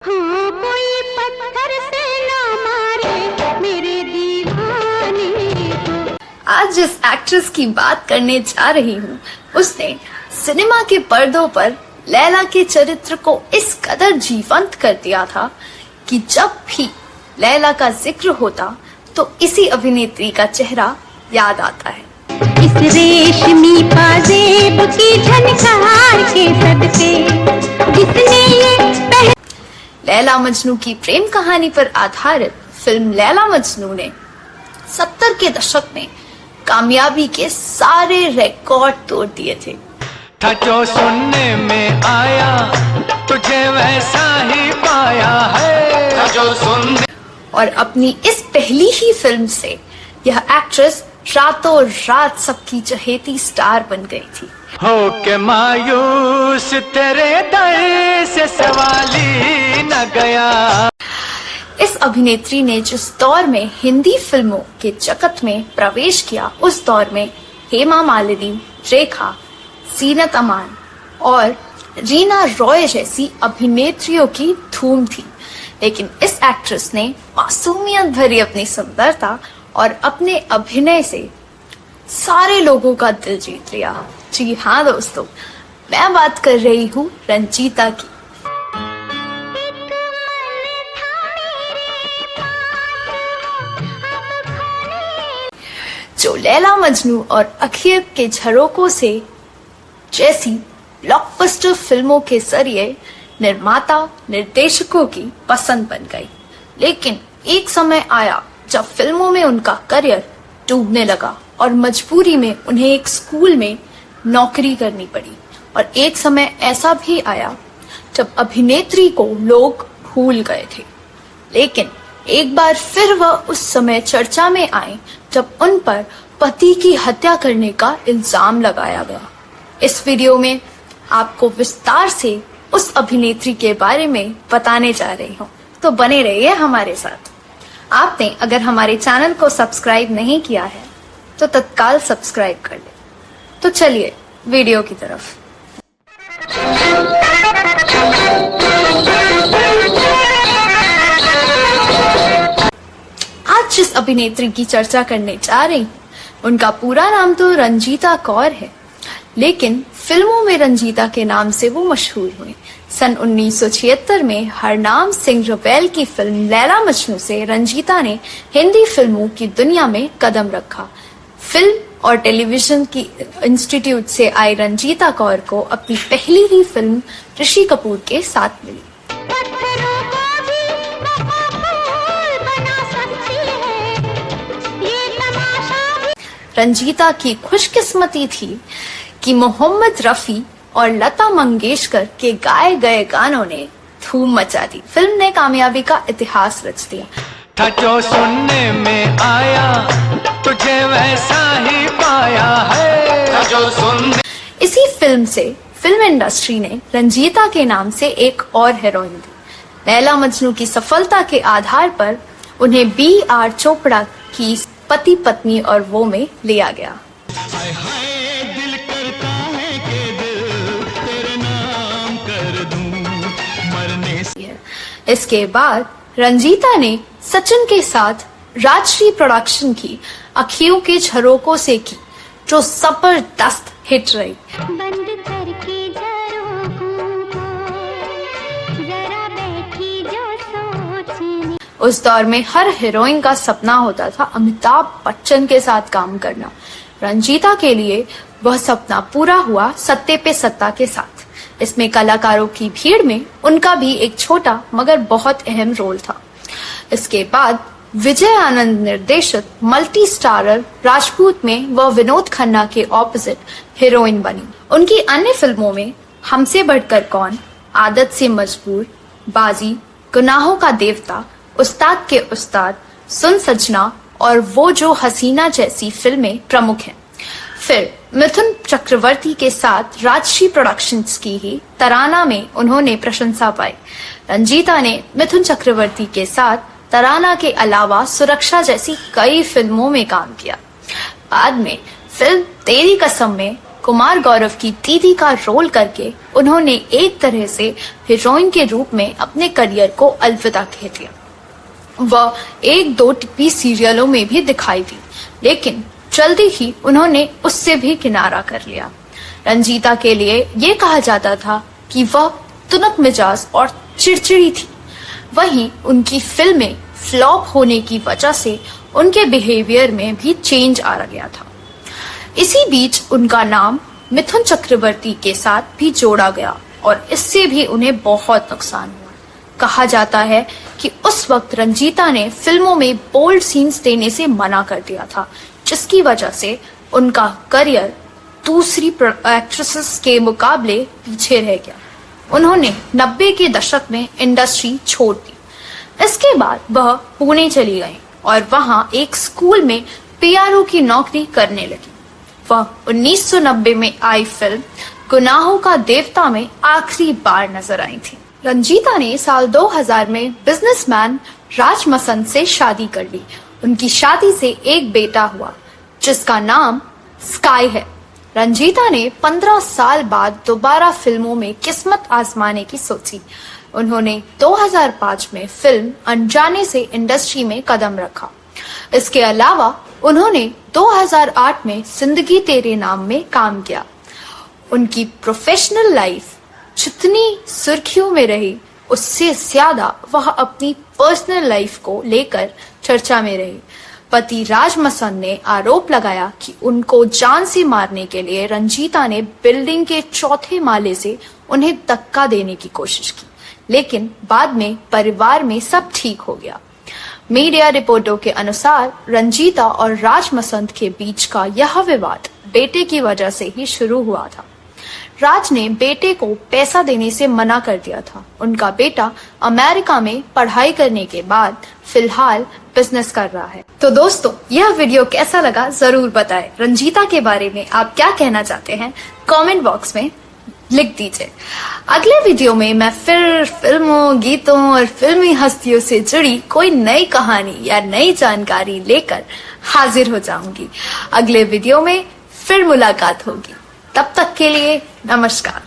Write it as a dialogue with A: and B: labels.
A: हाँ, कोई पत्थर से ना मारे मेरे दीवाने को।
B: आज जिस एक्ट्रेस की बात करने जा रही हूँ उसने सिनेमा के पर्दों पर लैला के चरित्र को इस कदर जीवंत कर दिया था कि जब भी लैला का जिक्र होता तो इसी अभिनेत्री का चेहरा याद आता है।
C: इस रेशमी पाजेब की झनकार के सदके जिसने ये
B: लैला मजनू की प्रेम कहानी पर आधारित फिल्म लैला मजनू ने 70 के दशक में कामयाबी के सारे रिकॉर्ड तोड़ दिए थे।
D: था जो सुनने में आया तुझे वैसा ही पाया है, था जो सुनने।
B: और अपनी इस पहली ही फिल्म से यह एक्ट्रेस रातों रात सबकी चहेती स्टार बन गई थी।
D: हो के मायूस तेरे दर से सवाली न गया।
B: इस अभिनेत्री ने जिस दौर में हिंदी फिल्मों के जगत में प्रवेश किया उस दौर में हेमा मालिनी, रेखा, जीनत अमान और रीना रॉय जैसी अभिनेत्रियों की धूम थी, लेकिन इस एक्ट्रेस ने मासूमियत भरी अपनी सुंदरता और अपने अभिनय से सारे लोगों का दिल जीत लिया। जी हाँ दोस्तों, मैं बात कर रही हूँ रंजीता की। जो लैला मजनू और अखियत के झरोकों से जैसी ब्लॉकबस्टर फिल्मों के जरिए निर्माता निर्देशकों की पसंद बन गई, लेकिन एक समय आया जब फिल्मों में उनका करियर डूबने लगा और मजबूरी में उन्हें एक स्कूल में नौकरी करनी पड़ी। और एक समय ऐसा भी आया जब अभिनेत्री को लोग भूल गए थे, लेकिन एक बार फिर वह उस समय चर्चा में आए जब उन पर पति की हत्या करने का इल्जाम लगाया गया। इस वीडियो में आपको विस्तार से उस अभिनेत्री के बारे में बताने जा रही हूँ, तो बने रहिए हमारे साथ। आपने अगर हमारे चैनल को सब्सक्राइब नहीं किया है तो तत्काल सब्सक्राइब कर ले। तो चलिए वीडियो की तरफ। आज जिस अभिनेत्री की चर्चा करने जा रही हूँ उनका पूरा नाम तो रंजीता कौर है, लेकिन फिल्मों में रंजीता के नाम से वो मशहूर हुई। सन 1976 में हरनाम सिंह रवेल की फिल्म लैला मजनू से रंजीता ने हिंदी फिल्मों की दुनिया में कदम रखा। फिल्म और टेलीविजन की इंस्टीट्यूट से आई रंजीता कौर को अपनी पहली ही फिल्म ऋषि कपूर के साथ मिली।
C: पत्थरों को भी मकबूल बना सकती है, ये तमाशा भी।
B: रंजीता की खुशकिस्मती थी कि मोहम्मद रफी और लता मंगेशकर के गाए गए गानों ने धूम मचा दी। फिल्म ने कामयाबी का इतिहास रच दिया।
D: था जो सुनने में आया तुझे वैसा ही पाया है, था जो सुनने।
B: इसी फिल्म से फिल्म इंडस्ट्री ने रंजीता के नाम से एक और हीरोइन दी। लैला मजनू की सफलता के आधार पर उन्हें B.R. चोपड़ा की पति पत्नी और वो में लिया गया।
D: हाय हाय दिल करता है कि दिल तेरे नाम कर दूं मरने से।
B: इसके बाद रंजीता ने सचिन के साथ राजश्री प्रोडक्शन की अखियों के झरोकों से की, जो जबरदस्त हिट रही।
C: बंद करके झरोखों को जरा बैठी जो सोचने।
B: उस दौर में हर हीरोइन का सपना होता था अमिताभ बच्चन के साथ काम करना। रंजीता के लिए वह सपना पूरा हुआ सत्ते पे सत्ता के साथ। इसमें कलाकारों की भीड़ में उनका भी एक छोटा मगर बहुत अहम रोल था। इसके बाद विजय आनंद निर्देशित मल्टी स्टारर राजपूत में वह विनोद खन्ना के ऑपोजिट हीरोइन बनी। उनकी अन्य फिल्मों में हमसे बढ़कर कौन, आदत से मजबूर, बाजी, गुनाहों का देवता, उस्ताद के उस्ताद, सुन सजना और वो जो हसीना जैसी फिल्में प्रमुख हैं। फिर मिथुन चक्रवर्ती के साथ राजश्री प्रोडक्शंस की ही तराना में उन्होंने प्रशंसा पाई। रंजीता ने मिथुन चक्रवर्ती के साथ तराना के अलावा सुरक्षा जैसी कई फिल्मों में काम किया। बाद में फिल्म तेरी कसम में कुमार गौरव की दीदी का रोल करके उन्होंने एक तरह से हीरोइन के रूप में अपने करियर को अलविदा कह दिया। वह 1-2 टीवी सीरियलों में भी दिखाई दी, लेकिन जल्दी ही उन्होंने उससे भी किनारा कर लिया। रंजीता के लिए ये कहा जाता था कि वह तुनक मिजाज और चिड़चिड़ी थी। वहीं उनकी फिल्में फ्लॉप होने की वजह से उनके बिहेवियर में भी चेंज आ गया था। इसी बीच उनका नाम मिथुन चक्रवर्ती के साथ भी जोड़ा गया और इससे भी उन्हें बहुत नुकसान हुआ। कहा जाता है कि उस वक्त रंजीता ने फिल्मों में बोल्ड सीन्स देने से मना कर दिया था, जिसकी वजह से उनका करियर दूसरी एक्ट्रेसेस के मुकाबले पीछे रह गया। उन्होंने 90 के दशक में इंडस्ट्री छोड़ दी। इसके बाद वह पुणे चली गईं और वहां एक स्कूल में पीआरओ की नौकरी करने लगी। वह 1990 में आई फिल्म गुनाहों का देवता में आखिरी बार नजर आई थी। रंजीता ने साल 2000 में बिजनेसमैन राज मसंद से शादी कर ली। उनकी शादी से एक बेटा हुआ जिसका नाम स्काई है। रंजीता ने 15 साल बाद दोबारा फिल्मों में किस्मत आजमाने की सोची। उन्होंने 2005 में फिल्म अनजाने से इंडस्ट्री में कदम रखा। इसके अलावा उन्होंने 2008 में जिंदगी तेरे नाम में काम किया। उनकी प्रोफेशनल लाइफ जितनी सुर्खियों में रही, उससे ज्यादा वह अपनी पर्सनल लाइफ को लेकर चर्चा में रही। पति राज मसंद ने आरोप लगाया कि उनको जान से मारने के लिए रंजीता ने बिल्डिंग के 4थे माले से उन्हें धक्का देने की कोशिश की, लेकिन बाद में परिवार में सब ठीक हो गया। मीडिया रिपोर्टों के अनुसार रंजीता और राज मसंद के बीच का यह विवाद बेटे की वजह से ही शुरू हुआ था। राज ने बेटे को पैसा देने से मना कर दिया था। उनका बेटा अमेरिका में पढ़ाई करने के बाद फिलहाल बिजनेस कर रहा है। तो दोस्तों, यह वीडियो कैसा लगा जरूर बताएं। रंजीता के बारे में आप क्या कहना चाहते हैं कमेंट बॉक्स में लिख दीजिए। अगले वीडियो में मैं फिर फिल्मों, गीतों और फिल्मी हस्तियों से जुड़ी कोई नई कहानी या नई जानकारी लेकर हाजिर हो जाऊंगी। अगले वीडियो में फिर मुलाकात होगी। तब तक के लिए नमस्कार।